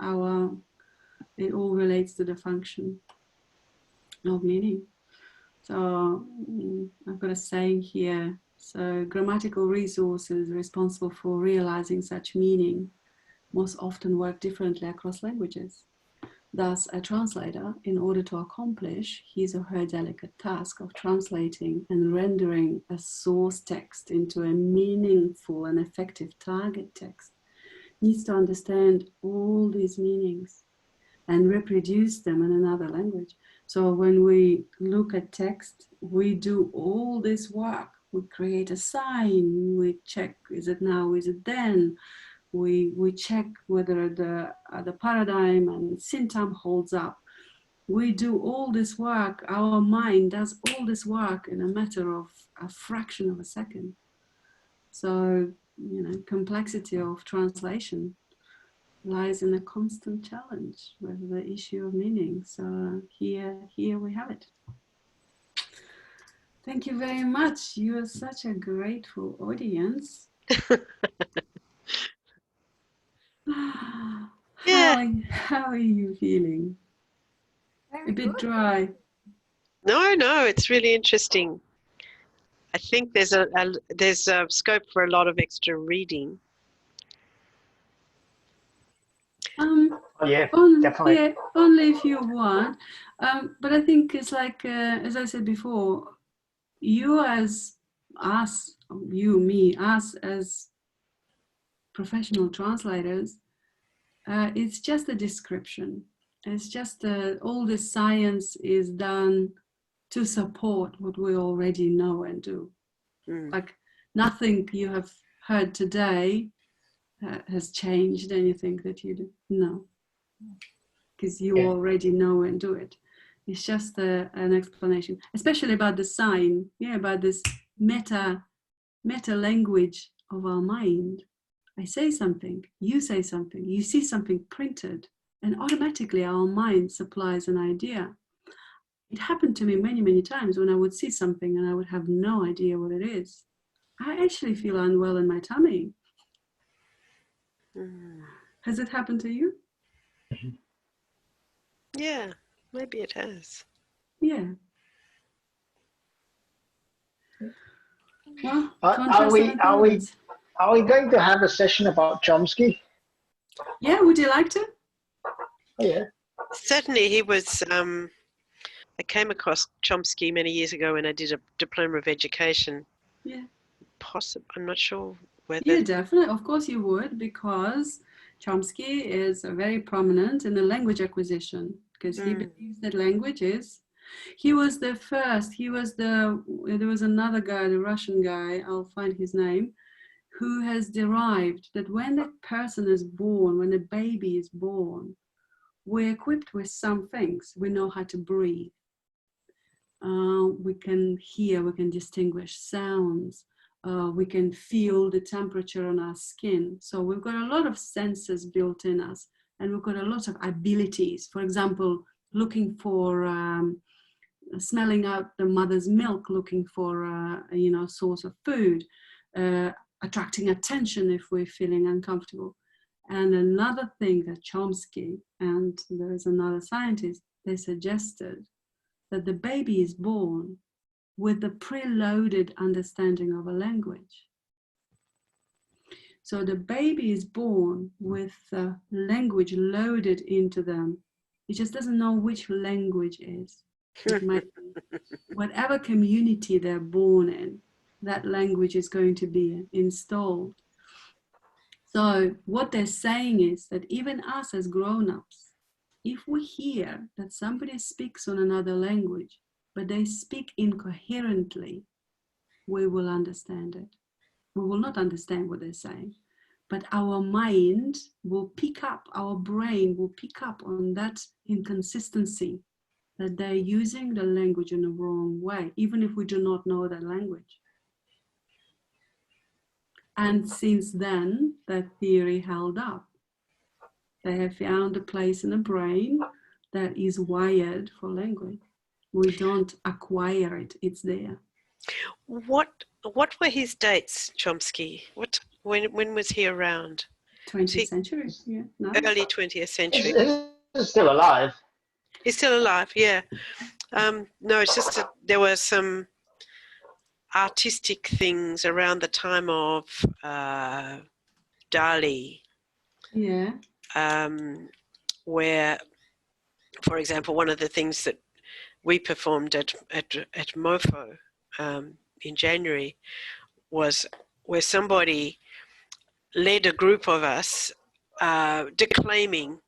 it all relates to the function of meaning. So I've got a saying here. So grammatical resources responsible for realizing such meaning most often work differently across languages. Thus, a translator, in order to accomplish his or her delicate task of translating and rendering a source text into a meaningful and effective target text, needs to understand all these meanings and reproduce them in another language. So when we look at text, we do all this work. We create a sign, we check, is it now, is it then? We check whether the paradigm and symptom holds up. We do all this work, our mind does all this work in a matter of a fraction of a second. So, complexity of translation. lies in a constant challenge with the issue of meaning. So here we have it. Thank you very much. You are such a grateful audience. Yeah. How are you feeling? Very A bit good. dry. No, it's really interesting. I think there's a scope for a lot of extra reading. Oh, yeah, definitely. Yeah, only if you want. But I think it's like, as I said before, you as us, you, me, us as professional translators, it's just a description. It's just all the science is done to support what we already know and do. Like nothing you have heard today has changed anything that you know, because you already know and do it. It's just an explanation, especially about the sign, about this meta language of our mind. I say something, you say something, you see something printed, and automatically our mind supplies an idea. It happened to me many, many times when I would see something and I would have no idea what it is. I actually feel unwell in my tummy. Has it happened to you? Yeah, maybe it has. Yeah. Well, Are we going to have a session about Chomsky? Yeah, would you like to? Oh, yeah. Certainly, he was. I came across Chomsky many years ago when I did a diploma of education. Yeah. I'm not sure whether. Yeah, definitely. Of course you would, because Chomsky is very prominent in the language acquisition, because he believes that language is. He was the first. There was another guy, the Russian guy, I'll find his name, who has derived that when a person is born, when a baby is born, we're equipped with some things. We know how to breathe. We can hear, we can distinguish sounds. We can feel the temperature on our skin. So we've got a lot of senses built in us, and we've got a lot of abilities. For example, looking for, smelling out the mother's milk, looking for a source of food, attracting attention if we're feeling uncomfortable. And another thing that Chomsky and there is another scientist, they suggested that the baby is born with the preloaded understanding of a language. So the baby is born with language loaded into them. It just doesn't know which language is. It might be whatever community they're born in, that language is going to be installed. So what they're saying is that even us as grown-ups, if we hear that somebody speaks on another language, but they speak incoherently, we will understand it. We will not understand what they're saying, but our mind will pick up, our brain will pick up on that inconsistency, that they're using the language in the wrong way, even if we do not know that language. And since then, that theory held up. They have found a place in the brain that is wired for language. We don't acquire it, it's there. What were his dates, Chomsky? When was he around? 20th century, yeah. No? Early 20th century. He's still alive. He's still alive, yeah. No, it's just that there were some artistic things around the time of Dali. Yeah. Where, for example, one of the things that we performed at MOFO in January was where somebody led a group of us declaiming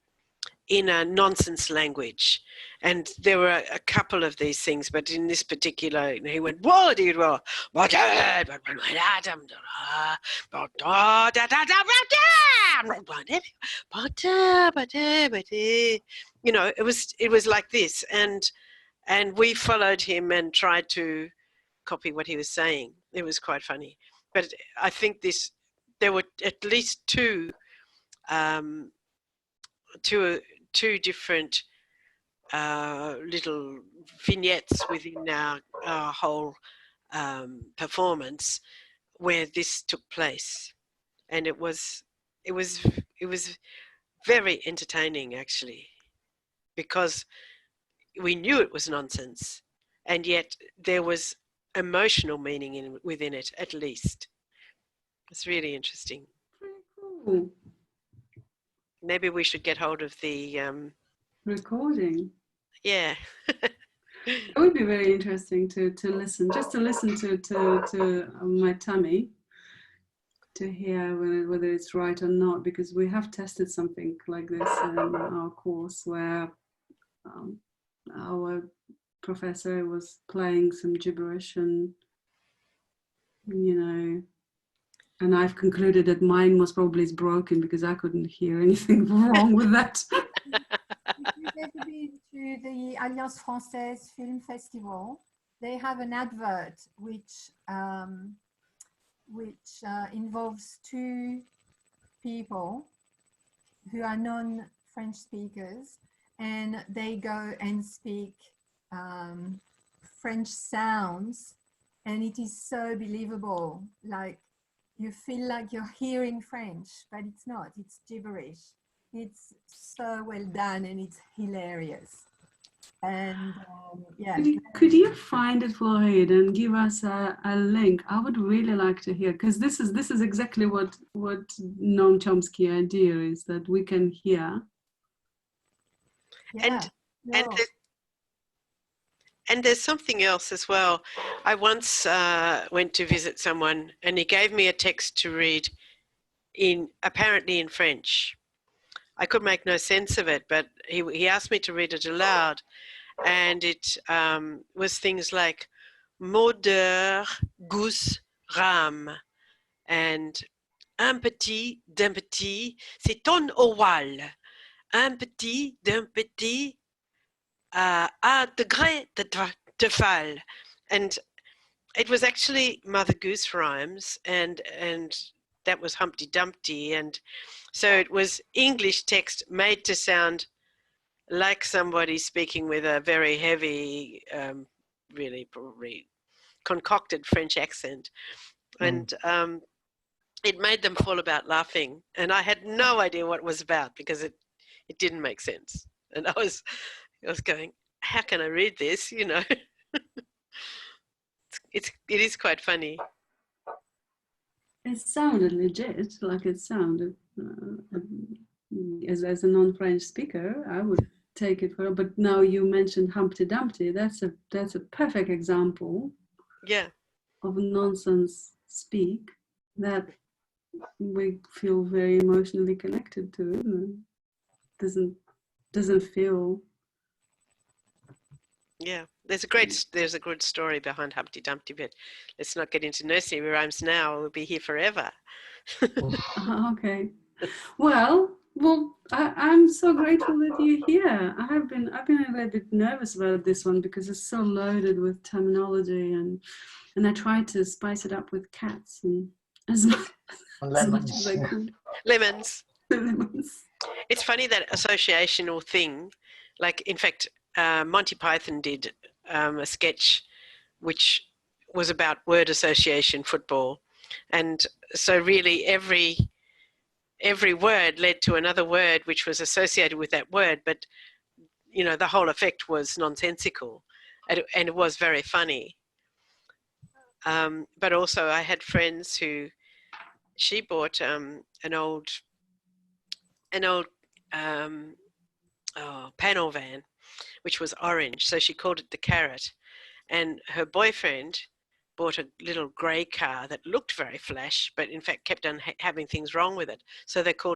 in a nonsense language. And there were a couple of these things, but in this particular, he went, you know, it was like this. And we followed him and tried to copy what he was saying. It was quite funny. But I think there were at least two two different little vignettes within our whole performance where this took place, and it was very entertaining, actually, because we knew it was nonsense, and yet there was emotional meaning within it, at least. It's really interesting. Cool. Maybe we should get hold of the Recording. yeah. It would be very interesting to listen, just to listen to my tummy, to hear whether it's right or not, because we have tested something like this in our course where our professor was playing some gibberish, and and I've concluded that mine most probably is broken because I couldn't hear anything wrong with that. If you've ever been to the Alliance Française Film Festival, they have an advert which involves two people who are non-French speakers, and they go and speak French sounds, and it is so believable. Like, you feel like you're hearing French, but it's not, it's gibberish. It's so well done, and it's hilarious. And yeah. Could you find it, Floyd, and give us a link? I would really like to hear, because this is exactly what Noam Chomsky idea is, that we can hear. Yeah, and there's something else as well. I once went to visit someone, and he gave me a text to read apparently in French. I could make no sense of it, but he asked me to read it aloud, and it was things like modeur, goose, rame, and un petit, d'un petit, c'est ton oral. Un petit, d'un petit, à degré de fall. And it was actually Mother Goose rhymes, and that was Humpty Dumpty, and so it was English text made to sound like somebody speaking with a very heavy, really probably concocted French accent, and it made them fall about laughing, and I had no idea what it was about because it didn't make sense, and I was going, how can I read this? It is quite funny. It sounded legit, like it sounded as a non-French speaker, I would take it for. But now you mentioned Humpty Dumpty. That's a perfect example. Yeah. Of nonsense speak that we feel very emotionally connected to. It doesn't feel. Yeah, there's a good story behind Humpty Dumpty, but let's not get into nursery rhymes now. We'll be here forever. Okay. Well, I'm so grateful that you're here. I've been a little bit nervous about this one because it's so loaded with terminology, and I tried to spice it up with cats and as much as I could. Lemons. Lemons. It's funny, that associational thing. Like, in fact, Monty Python did a sketch which was about word association football, and so really every word led to another word which was associated with that word, but the whole effect was nonsensical, and it was very funny. But also I had friends who, she bought an old panel van which was orange, so she called it the Carrot, and her boyfriend bought a little grey car that looked very flash, but in fact kept on having things wrong with it, so they called